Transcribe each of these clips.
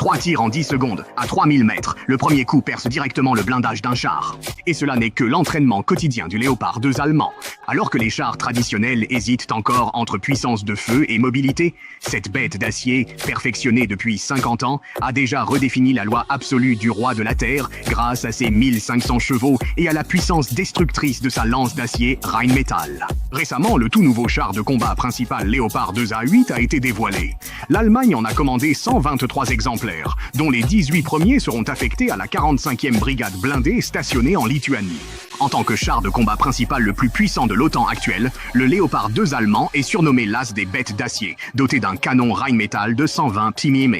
3 tirs en 10 secondes, à 3000 mètres. Le premier coup perce directement le blindage d'un char. Et cela n'est que l'entraînement quotidien du Léopard 2 allemand. Alors que les chars traditionnels hésitent encore entre puissance de feu et mobilité, cette bête d'acier, perfectionnée depuis 50 ans, a déjà redéfini la loi absolue du roi de la Terre grâce à ses 1500 chevaux et à la puissance destructrice de sa lance d'acier Rheinmetall. Récemment, le tout nouveau char de combat principal Léopard 2A8 a été dévoilé. L'Allemagne en a commandé 123 exemplaires, dont les 18 premiers seront affectés à la 45e brigade blindée stationnée en Lituanie. En tant que char de combat principal le plus puissant de l'OTAN actuelle, le Léopard 2 allemand est surnommé l'as des bêtes d'acier, doté d'un canon Rheinmetall de 120 mm.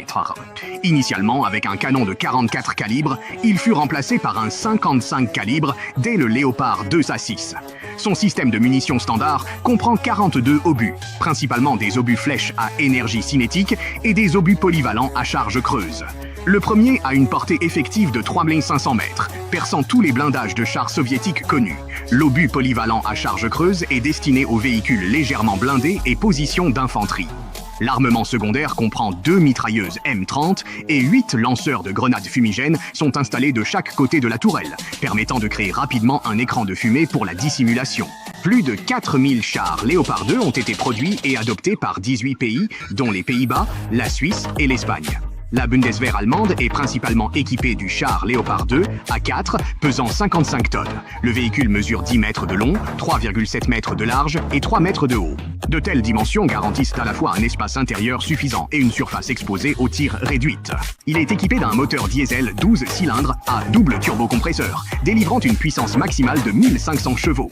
Initialement avec un canon de 44 calibres, il fut remplacé par un 55 calibres dès le Léopard 2A6. Son système de munitions standard comprend 42 obus, principalement des obus flèches à énergie cinétique et des obus polyvalents à charge creuse. Le premier a une portée effective de 3500 mètres, perçant tous les blindages de chars soviétiques connus. L'obus polyvalent à charge creuse est destiné aux véhicules légèrement blindés et positions d'infanterie. L'armement secondaire comprend 2 mitrailleuses M30 et 8 lanceurs de grenades fumigènes sont installés de chaque côté de la tourelle, permettant de créer rapidement un écran de fumée pour la dissimulation. Plus de 4000 chars Léopard 2 ont été produits et adoptés par 18 pays, dont les Pays-Bas, la Suisse et l'Espagne. La Bundeswehr allemande est principalement équipée du char Léopard 2 A4 pesant 55 tonnes. Le véhicule mesure 10 mètres de long, 3,7 mètres de large et 3 mètres de haut. De telles dimensions garantissent à la fois un espace intérieur suffisant et une surface exposée aux tirs réduite. Il est équipé d'un moteur diesel 12 cylindres à double turbocompresseur, délivrant une puissance maximale de 1500 chevaux.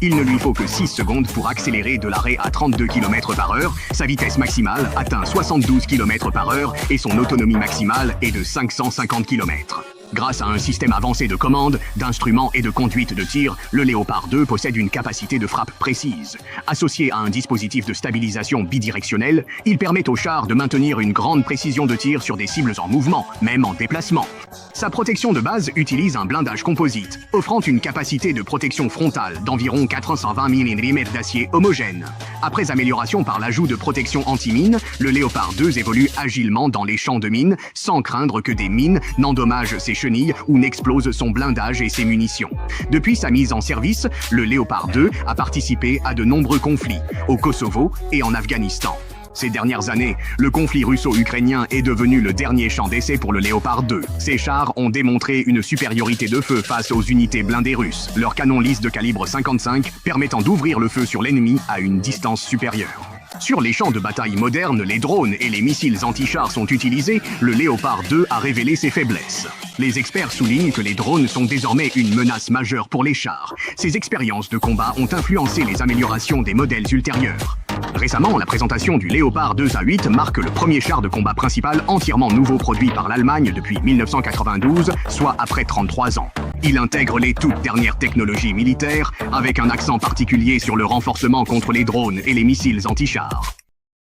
Il ne lui faut que 6 secondes pour accélérer de l'arrêt à 32 km/h. Sa vitesse maximale atteint 72 km/h et son autonomie maximale est de 550 km. Grâce à un système avancé de commande, d'instruments et de conduite de tir, le Léopard 2 possède une capacité de frappe précise. Associé à un dispositif de stabilisation bidirectionnel, il permet au char de maintenir une grande précision de tir sur des cibles en mouvement, même en déplacement. Sa protection de base utilise un blindage composite, offrant une capacité de protection frontale d'environ 420 mm d'acier homogène. Après amélioration par l'ajout de protection anti-mine, le Léopard 2 évolue agilement dans les champs de mines, sans craindre que des mines n'endommagent ses chenilles ou n'explose son blindage et ses munitions. Depuis sa mise en service, le Léopard 2 a participé à de nombreux conflits, au Kosovo et en Afghanistan. Ces dernières années, le conflit russo-ukrainien est devenu le dernier champ d'essai pour le Léopard 2. Ces chars ont démontré une supériorité de feu face aux unités blindées russes, leur canon lisse de calibre 55 permettant d'ouvrir le feu sur l'ennemi à une distance supérieure. Sur les champs de bataille modernes, les drones et les missiles anti-chars sont utilisés, le Léopard 2 a révélé ses faiblesses. Les experts soulignent que les drones sont désormais une menace majeure pour les chars. Ces expériences de combat ont influencé les améliorations des modèles ultérieurs. Récemment, la présentation du Léopard 2A8 marque le premier char de combat principal entièrement nouveau produit par l'Allemagne depuis 1992, soit après 33 ans. Il intègre les toutes dernières technologies militaires, avec un accent particulier sur le renforcement contre les drones et les missiles anti-chars.